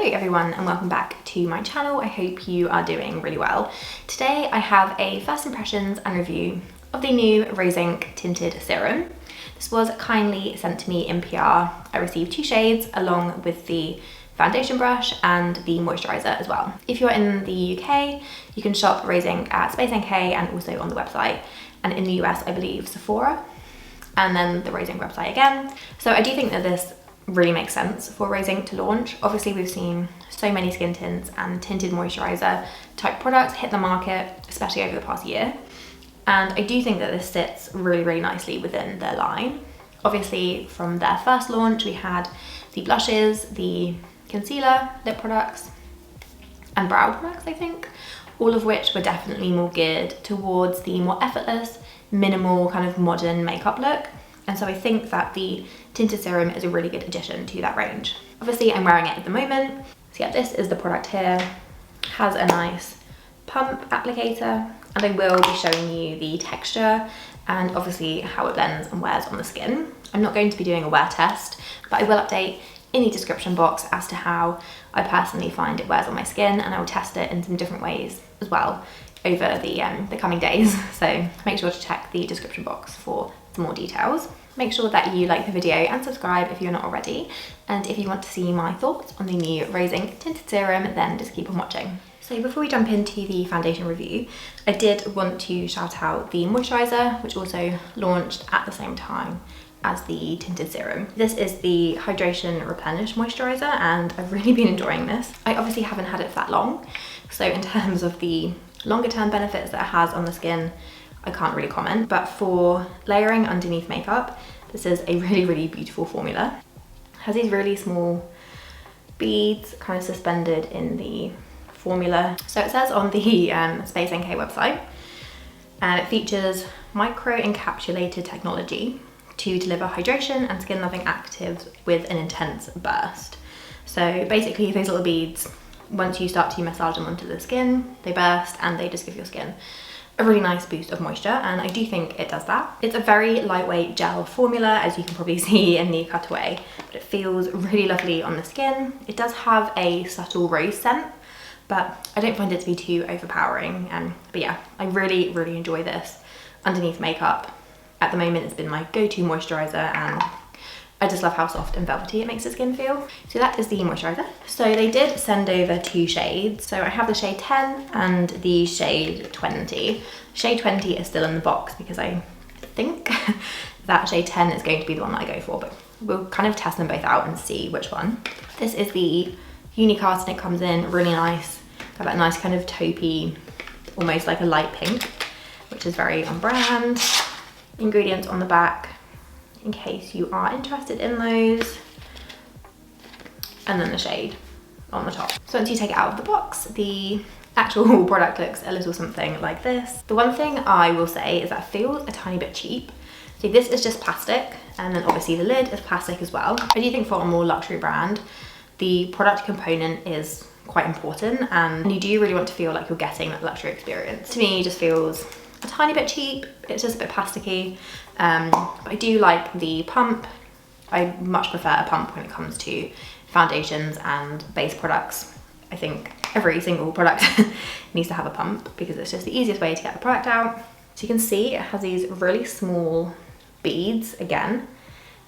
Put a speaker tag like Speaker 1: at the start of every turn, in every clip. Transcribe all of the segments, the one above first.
Speaker 1: Hello everyone and welcome back to my channel. I hope you are doing really well. Today I have a first impressions and review of the new Rose Inc Tinted Serum. This was kindly sent to me in PR. I received 2 shades along with the foundation brush and the moisturizer as well. If you're in the UK, you can shop Rose Inc at Space NK and also on the website. And in the US, I believe Sephora, and then the Rose Inc website again. So I do think that this really makes sense for Rose Inc to launch. Obviously we've seen so many skin tints and tinted moisturizer type products hit the market, especially over the past year. And I do think that this sits really nicely within their line. Obviously from their first launch, we had the blushes, the concealer, lip products, and brow products, I think, all of which were definitely more geared towards the more effortless, minimal kind of modern makeup look. And so I think that the Tinted Serum is a really good addition to that range. Obviously I'm wearing it at the moment. So yeah, this is the product here. Has a nice pump applicator, and I will be showing you the texture and obviously how it blends and wears on the skin. I'm not going to be doing a wear test, but I will update in the description box as to how I personally find it wears on my skin, and I will test it in some different ways as well over the coming days. So make sure to check the description box for some more details. Make sure that you like the video and subscribe if you're not already. And if you want to see my thoughts on the new Rose Inc Tinted Serum, then just keep on watching. So before we jump into the foundation review, I did want to shout out the moisturizer, which also launched at the same time as the Tinted Serum. This is the Hydration Replenish moisturizer, and I've really been enjoying this. I obviously haven't had it for that long, so in terms of the longer term benefits that it has on the skin, I can't really comment, but for layering underneath makeup, this is a really beautiful formula. It has these really small beads kind of suspended in the formula. So it says on the Space NK website, and it features micro encapsulated technology to deliver hydration and skin loving actives with an intense burst. So basically those little beads, once you start to massage them onto the skin, they burst and they just give your skin a really nice boost of moisture, and I do think it does that. It's a very lightweight gel formula, as you can probably see in the cutaway, but it feels really lovely on the skin. It does have a subtle rose scent, but I don't find it to be too overpowering. But yeah, I really enjoy this underneath makeup. At the moment it's been my go-to moisturizer, and I just love how soft and velvety it makes the skin feel. So that is the moisturizer. So they did send over 2 shades. So I have the shade 10 and the shade 20. Shade 20 is still in the box because I think that shade 10 is going to be the one that I go for, but we'll kind of test them both out and see which one. This is the Unicast, and it comes in really nice. Got that nice kind of taupey, almost like a light pink, which is very on brand. Ingredients on the back, in case you are interested in those, and then the shade on the top. So once you take it out of the box, the actual product looks a little something like this. The one thing I will say is that it feels a tiny bit cheap. So this is just plastic, and then obviously the lid is plastic as well. I do think for a more luxury brand, the product component is quite important, and you do really want to feel like you're getting that luxury experience. To me, it just feels a tiny bit cheap. It's just a bit plasticky. But I do like the pump. I much prefer a pump when it comes to foundations and base products. I think every single product needs to have a pump because it's just the easiest way to get the product out. So you can see it has these really small beads again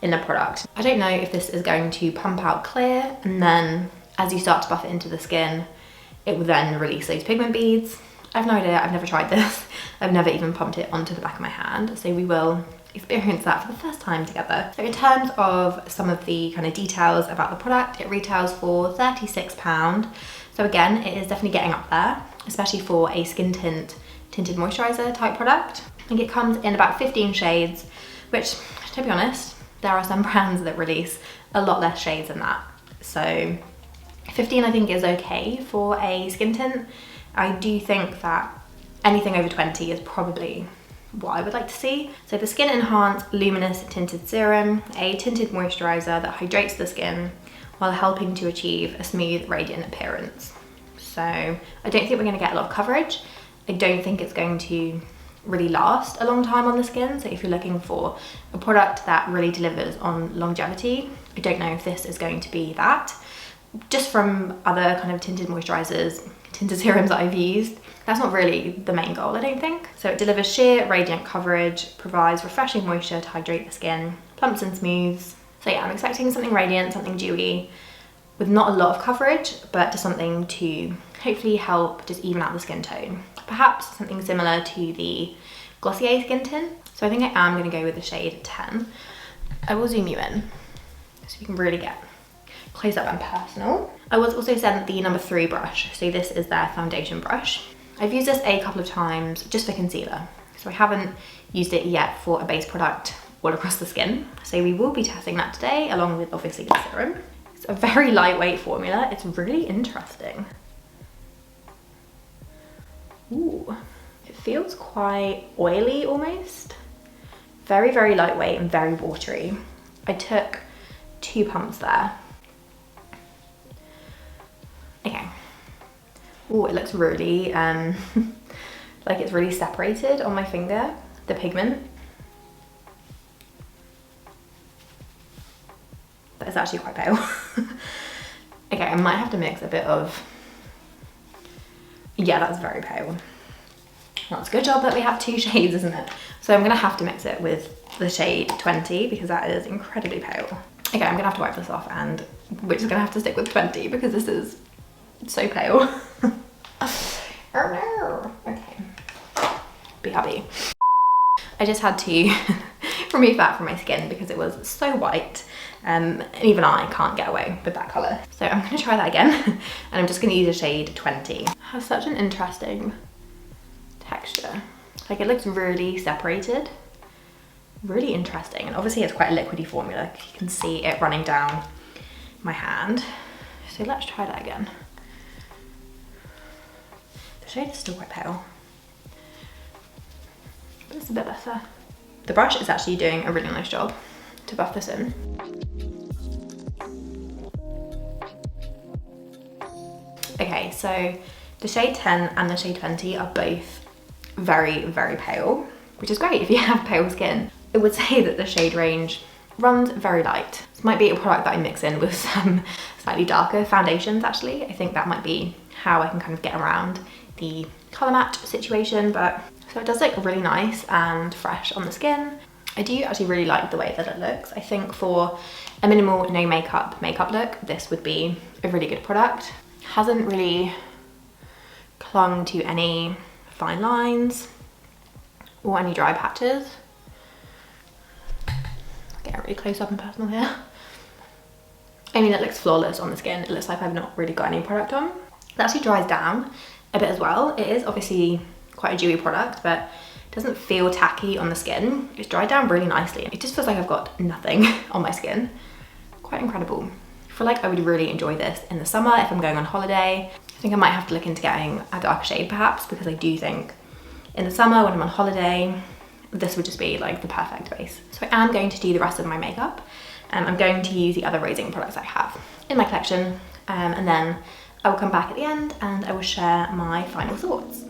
Speaker 1: in the product. I don't know if this is going to pump out clear, and then as you start to buff it into the skin, it will then release those pigment beads. I have no idea, I've never tried this. I've never even pumped it onto the back of my hand, so we will experience that for the first time together. So in terms of some of the kind of details about the product, it retails for £36. So again, it is definitely getting up there, especially for a skin tint tinted moisturizer type product. I think it comes in about 15 shades, which, to be honest, there are some brands that release a lot less shades than that. So 15 I think is okay for a skin tint. I do think that anything over 20 is probably what I would like to see. So the Skin Enhanced Luminous Tinted Serum, a tinted moisturizer that hydrates the skin while helping to achieve a smooth, radiant appearance. So I don't think we're going to get a lot of coverage. I don't think it's going to really last a long time on the skin. So if you're looking for a product that really delivers on longevity, I don't know if this is going to be that. just from other kind of tinted moisturizers, tinted serums that I've used, that's not really the main goal, I don't think. So it delivers sheer radiant coverage, provides refreshing moisture to hydrate the skin, plumps and smooths. So yeah, I'm expecting something radiant, something dewy, with not a lot of coverage, but just something to hopefully help just even out the skin tone. Perhaps something similar to the Glossier Skin Tint. So I think I am going to go with the shade 10. I will zoom you in so you can really get close up and personal. I was also sent the number 3 brush. So this is their foundation brush. I've used this a couple of times just for concealer. So I haven't used it yet for a base product all across the skin. So we will be testing that today along with obviously the serum. It's a very lightweight formula. It's really interesting. Ooh, it feels quite oily almost. Very, very lightweight and very watery. I took 2 pumps there. Okay. Ooh, it looks really, like it's really separated on my finger, the pigment. That is actually quite pale. Okay, I might have to mix a bit of, yeah, that's very pale. That's a good job that we have 2 shades, isn't it? So I'm gonna have to mix it with the shade 20 because that is incredibly pale. Okay, I'm gonna have to wipe this off and we're just gonna have to stick with 20 because this is so pale. Oh no. Okay, be happy. I just had to remove that from my skin because it was so white. And even I can't get away with that colour. So I'm gonna try that again and I'm just gonna use a shade 20. It has such an interesting texture. Like it looks really separated, really interesting. And obviously it's quite a liquidy formula. You can see it running down my hand. So let's try that again. The shade is still quite pale, but it's a bit better. The brush is actually doing a really nice job to buff this in. Okay, so the shade 10 and the shade 20 are both very, very pale, which is great if you have pale skin. I would say that the shade range runs very light. This might be a product that I mix in with some slightly darker foundations actually. I think that might be how I can kind of get around the colour match situation, but so it does look really nice and fresh on the skin. I do actually really like the way that it looks. I think for a minimal no makeup look, this would be a really good product. Hasn't really clung to any fine lines or any dry patches. Get really close up and personal here. I mean, it looks flawless on the skin. It looks like I've not really got any product on. It actually dries down a bit as well. It is obviously quite a dewy product, but it doesn't feel tacky on the skin. It's dried down really nicely. It just feels like I've got nothing on my skin. Quite incredible. I feel like I would really enjoy this in the summer if I'm going on holiday. I think I might have to look into getting a darker shade perhaps, because I do think in the summer when I'm on holiday, this would just be like the perfect base. So I am going to do the rest of my makeup. I'm going to use the other rosing products I have in my collection, and then I will come back at the end and I will share my final thoughts.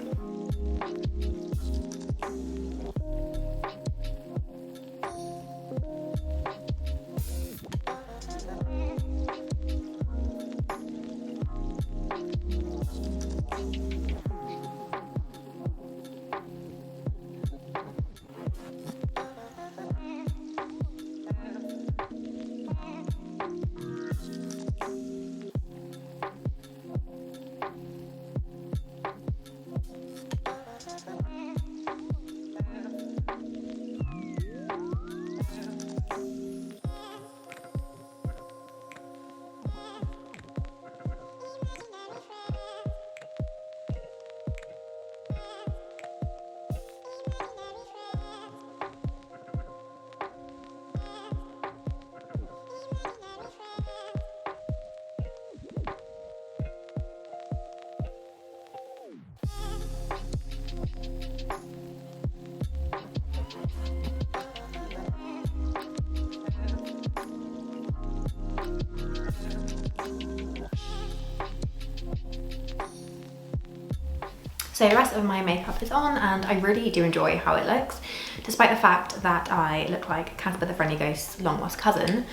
Speaker 1: So the rest of my makeup is on and I really do enjoy how it looks. Despite the fact that I look like Casper the Friendly Ghost's long lost cousin,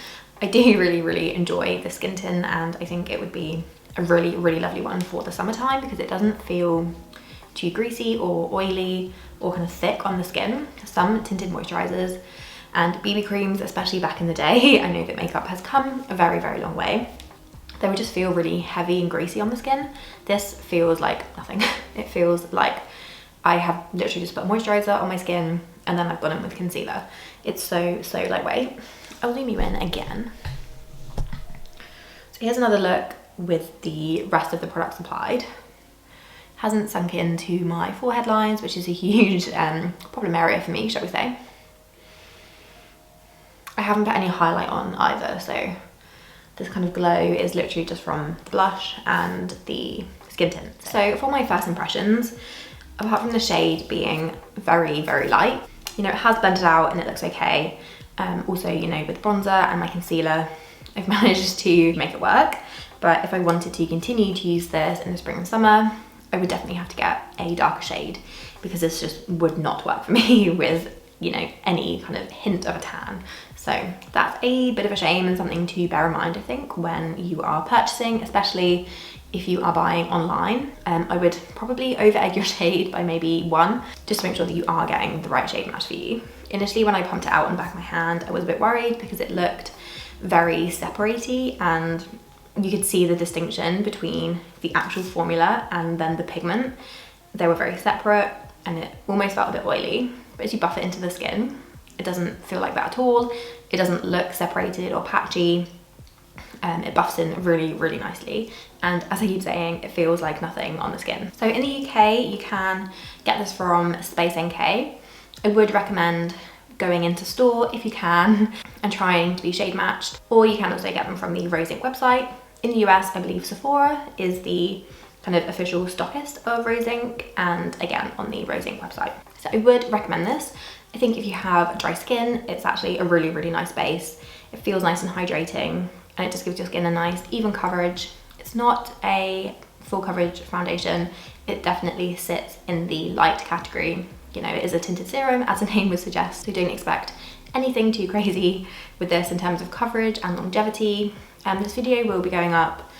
Speaker 1: I do really enjoy the skin tint, and I think it would be a really lovely one for the summertime because it doesn't feel too greasy or oily or kind of thick on the skin. Some tinted moisturizers and BB creams, especially back in the day, I know that makeup has come a very long way. They would just feel really heavy and greasy on the skin. This feels like nothing. It feels like I have literally just put moisturizer on my skin and then I've gone in with concealer. It's so lightweight. I'll zoom you in again. So here's another look with the rest of the products applied. Hasn't sunk into my forehead lines, which is a huge problem area for me, shall we say. I haven't put any highlight on either, so this kind of glow is literally just from the blush and the skin tint. So for my first impressions, apart from the shade being very light, you know, it has blended out and it looks okay. Also, you know, with bronzer and my concealer, I've managed to make it work. But if I wanted to continue to use this in the spring and summer, I would definitely have to get a darker shade because this just would not work for me with, you know, any kind of hint of a tan. So that's a bit of a shame and something to bear in mind, I think, when you are purchasing, especially if you are buying online. I would probably over egg your shade by maybe 1, just to make sure that you are getting the right shade match for you. Initially, when I pumped it out on the back of my hand, I was a bit worried because it looked very separate-y and you could see the distinction between the actual formula and then the pigment. They were very separate and it almost felt a bit oily, but as you buff it into the skin, it doesn't feel like that at all. It doesn't look separated or patchy. It buffs in really nicely. And as I keep saying, it feels like nothing on the skin. So in the UK, you can get this from Space NK. I would recommend going into store if you can and trying to be shade matched, or you can also get them from the Rose Inc website. In the US, I believe Sephora is the kind of official stockist of Rose Inc, and again on the Rose Inc website. So I would recommend this. I think if you have dry skin, it's actually a really nice base. It feels nice and hydrating and it just gives your skin a nice even coverage. It's not a full coverage foundation. It definitely sits in the light category. You know, it is a tinted serum, as the name would suggest, so don't expect anything too crazy with this in terms of coverage and longevity. This video will be going up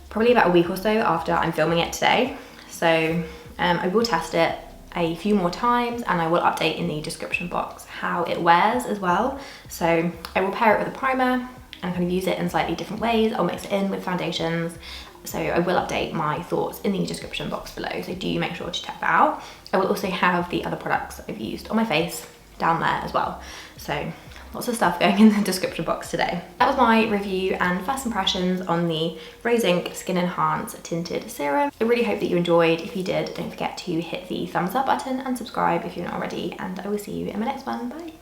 Speaker 1: probably about a week or so after I'm filming it today. So I will test it a few more times and I will update in the description box how it wears as well. So I will pair it with a primer and kind of use it in slightly different ways. I'll mix it in with foundations. So I will update my thoughts in the description box below. So do make sure to check that out. I will also have the other products I've used on my face down there as well. So lots of stuff going in the description box today. That was my review and first impressions on the Rose Inc Skin Enhance Tinted Serum. I really hope that you enjoyed. If you did, don't forget to hit the thumbs up button and subscribe if you're not already, and I will see you in my next one. Bye.